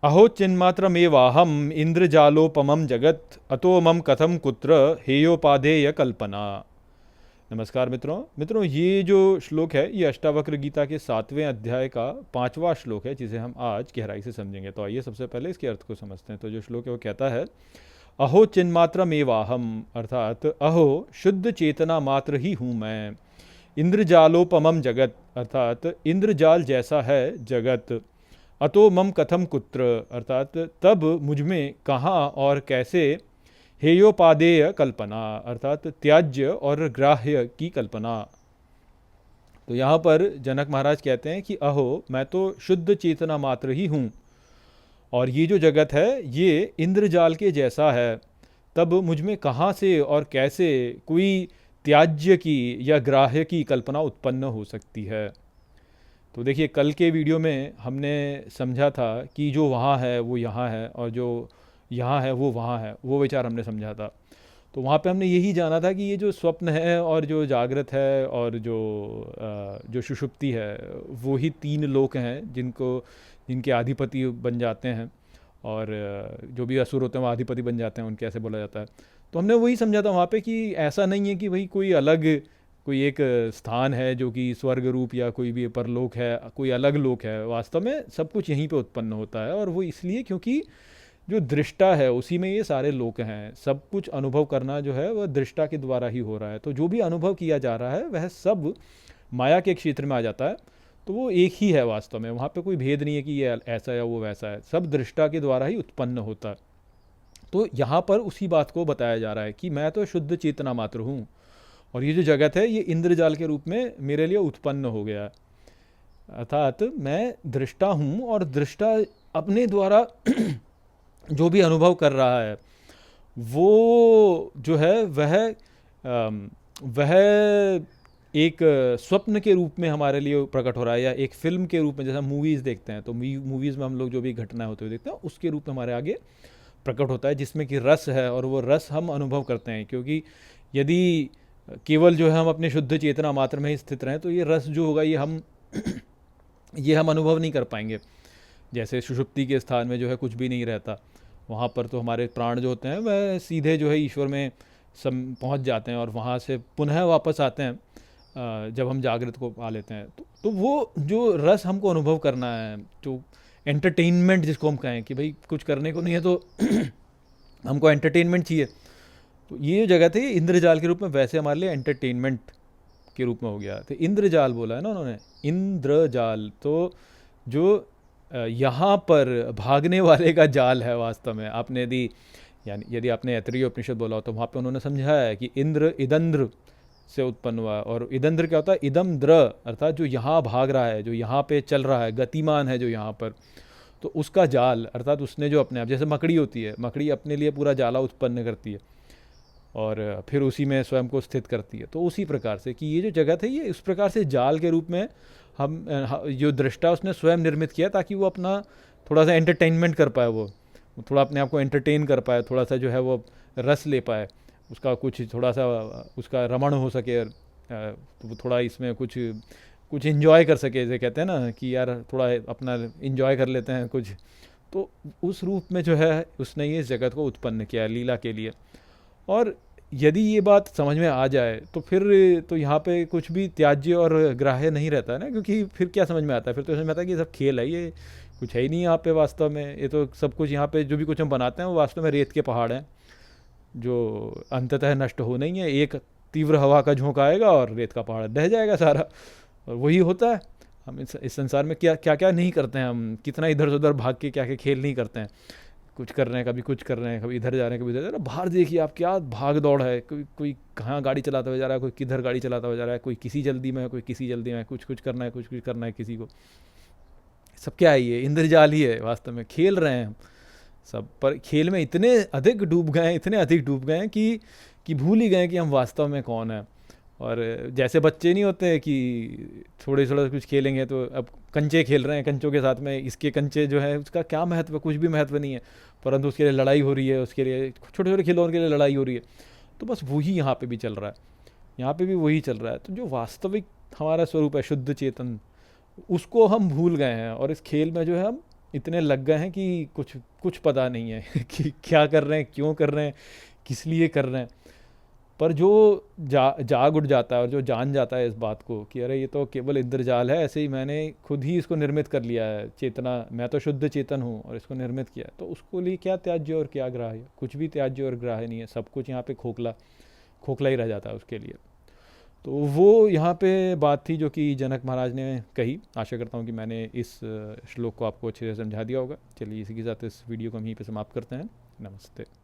अहो चिन्मात्रमेवाहम् इंद्रजालोपमं जगत अतो मम कथम कुत्र हेयोपाधेय कल्पना। नमस्कार मित्रों, ये जो श्लोक है ये अष्टावक्र गीता के 7वें अध्याय का 5वां श्लोक है, जिसे हम आज गहराई से समझेंगे। तो आइए सबसे पहले इसके अर्थ को समझते हैं। तो जो श्लोक है वो कहता है, अहो चिन्मात्रमेवाहम, अर्थात अहो शुद्ध चेतना मात्र ही हूँ मैं। इंद्रजालोपमम जगत, अर्थात इंद्रजाल जैसा है जगत। अतो मम कथम कुत्र, अर्थात तब मुझमें कहाँ और कैसे। हेयोपादेय कल्पना, अर्थात त्याज्य और ग्राह्य की कल्पना। तो यहाँ पर जनक महाराज कहते हैं कि अहो, मैं तो शुद्ध चेतना मात्र ही हूँ और ये जो जगत है ये इंद्रजाल के जैसा है। तब मुझमें कहाँ से और कैसे कोई त्याज्य की या ग्राह्य की कल्पना उत्पन्न हो सकती है। तो देखिए, कल के वीडियो में हमने समझा था कि जो वहाँ है वो यहाँ है और जो यहाँ है वो वहाँ है, वो विचार हमने समझा था। तो वहाँ पे हमने यही जाना था कि ये जो स्वप्न है और जो जागृत है और जो सुषुप्ति है, वो ही तीन लोक हैं जिनके अधिपति बन जाते हैं। और जो भी असुर होते हैं वो अधिपति बन जाते हैं, उनके ऐसे बोला जाता है। तो हमने वही समझा था वहाँ पे कि ऐसा नहीं है कि भाई कोई एक स्थान है जो कि स्वर्ग रूप या कोई भी परलोक है, कोई अलग लोक है। वास्तव में सब कुछ यहीं पे उत्पन्न होता है, और वो इसलिए क्योंकि जो दृष्टा है उसी में ये सारे लोक हैं। सब कुछ अनुभव करना जो है वह दृष्टा के द्वारा ही हो रहा है। तो जो भी अनुभव किया जा रहा है वह सब माया के क्षेत्र में आ जाता है। तो वो एक ही है वास्तव में, वहाँ पे कोई भेद नहीं है कि ये ऐसा है या वो वैसा है, सब दृष्टा के द्वारा ही उत्पन्न होता है। तो यहाँ पर उसी बात को बताया जा रहा है कि मैं तो शुद्ध चेतना मात्र हूँ और ये जो जगत है ये इंद्रजाल के रूप में मेरे लिए उत्पन्न हो गया। अर्थात मैं दृष्टा हूँ और दृष्टा अपने द्वारा जो भी अनुभव कर रहा है वो जो है वह एक स्वप्न के रूप में हमारे लिए प्रकट हो रहा है, या एक फिल्म के रूप में। जैसा मूवीज़ देखते हैं तो मूवीज़ में हम लोग जो भी घटना होते हुए देखते हैं उसके रूप में हमारे आगे प्रकट होता है, जिसमें कि रस है और वो रस हम अनुभव करते हैं। क्योंकि यदि केवल जो है हम अपने शुद्ध चेतना मात्र में ही स्थित रहें तो ये रस जो होगा ये हम अनुभव नहीं कर पाएंगे। जैसे सुषुप्ति के स्थान में जो है कुछ भी नहीं रहता, वहाँ पर तो हमारे प्राण जो होते हैं वह सीधे जो है ईश्वर में पहुँच जाते हैं और वहाँ से पुनः वापस आते हैं जब हम जागृत को पा लेते हैं। तो वो जो रस हमको अनुभव करना है, जो एंटरटेनमेंट जिसको हम कहें कि भाई कुछ करने को नहीं है तो हमको एंटरटेनमेंट चाहिए, तो ये जो जगह थी इंद्रजाल के रूप में वैसे हमारे लिए एंटरटेनमेंट के रूप में हो गया। तो इंद्रजाल बोला है ना उन्होंने, इंद्रजाल। तो जो यहाँ पर भागने वाले का जाल है वास्तव में। आपने यदि आपने ऐतरेय उपनिषद बोला हो तो वहाँ पे उन्होंने समझाया है कि इंद्र इदंद्र से उत्पन्न हुआ। और इदंद्र क्या होता है? इदम द्र, अर्थात जो यहाँ भाग रहा है, जो यहाँ पे चल रहा है, गतिमान है जो यहाँ पर, तो उसका जाल, अर्थात उसने जो अपने आप, जैसे मकड़ी होती है, मकड़ी अपने लिए पूरा जाला उत्पन्न करती है और फिर उसी में स्वयं को स्थित करती है। तो उसी प्रकार से कि ये जो जगत है ये उस प्रकार से जाल के रूप में हम जो दृष्टा उसने स्वयं निर्मित किया ताकि वो अपना थोड़ा सा एंटरटेनमेंट कर पाए, वो थोड़ा अपने आप को एंटरटेन कर पाए, थोड़ा सा जो है वो रस ले पाए, उसका कुछ थोड़ा सा उसका रमण हो सके, तो वो थोड़ा इसमें कुछ इन्जॉय कर सके। जैसे कहते हैं ना कि यार थोड़ा अपना इन्जॉय कर लेते हैं कुछ। तो उस रूप में जो है उसने ये जगत को उत्पन्न किया लीला के लिए। और यदि ये बात समझ में आ जाए तो फिर तो यहाँ पे कुछ भी त्याज्य और ग्राह्य नहीं रहता है ना, क्योंकि फिर क्या समझ में आता है? फिर तो समझ में आता है कि ये सब खेल है, ये कुछ है ही नहीं यहाँ पे वास्तव में। ये तो सब कुछ यहाँ पे जो भी कुछ हम बनाते हैं वो वास्तव में रेत के पहाड़ हैं जो अंततः नष्ट हो नहीं है। एक तीव्र हवा का झोंका आएगा और रेत का पहाड़ ढह जाएगा सारा। और वही होता है, हम इस संसार में क्या क्या क्या नहीं करते हैं, हम कितना इधर से उधर भाग के क्या क्या खेल नहीं करते हैं। कुछ कर रहे हैं, कभी कुछ कर रहे हैं, कभी इधर जा रहे हैं, कभी इधर जा रहे हैं। बाहर देखिए आप, क्या भाग दौड़ है, कोई कहाँ गाड़ी चलाता हुआ जा रहा है, कोई किधर गाड़ी चलाता हुआ जा रहा है, कोई किसी जल्दी में है, कोई किसी जल्दी में है, कुछ कुछ करना है, कुछ कुछ करना है किसी को। सब क्या है? ये इंद्रजाल ही है वास्तव में। खेल रहे हैं हम सब, पर खेल में इतने अधिक डूब गए हैं, इतने अधिक डूब गए हैं कि भूल ही गए कि हम वास्तव में कौन है। और जैसे बच्चे नहीं होते कि थोड़े थोड़ा कुछ खेलेंगे, तो अब कंचे खेल रहे हैं, कंचों के साथ में इसके कंचे जो है उसका क्या महत्व? कुछ भी महत्व नहीं है, परंतु उसके लिए लड़ाई हो रही है, उसके लिए छोटे छोटे खिलौनों के लिए लड़ाई हो रही है। तो बस वही यहाँ पे भी चल रहा है, यहाँ पे भी वही चल रहा है। तो जो वास्तविक हमारा स्वरूप है शुद्ध चेतन, उसको हम भूल गए हैं और इस खेल में जो है हम इतने लग गए हैं कि कुछ कुछ पता नहीं है कि क्या कर रहे हैं, क्यों कर रहे हैं, किस लिए कर रहे हैं। पर जो जाग उठ जाता है और जो जान जाता है इस बात को कि अरे ये तो केवल इंद्रजाल है, ऐसे ही मैंने खुद ही इसको निर्मित कर लिया है, चेतना, मैं तो शुद्ध चेतन हूँ और इसको निर्मित किया है, तो उसको लिए क्या त्याज्य और क्या ग्राह्य, कुछ भी त्याज्य और ग्राह्य नहीं है, सब कुछ यहाँ पे खोखला खोखला ही रह जाता है उसके लिए। तो वो यहाँ पे बात थी जो कि जनक महाराज ने कही। आशा करता हूँ कि मैंने इस श्लोक को आपको अच्छे से समझा दिया होगा। चलिए इसी के साथ इस वीडियो को हम यहीं पे समाप्त करते हैं। नमस्ते।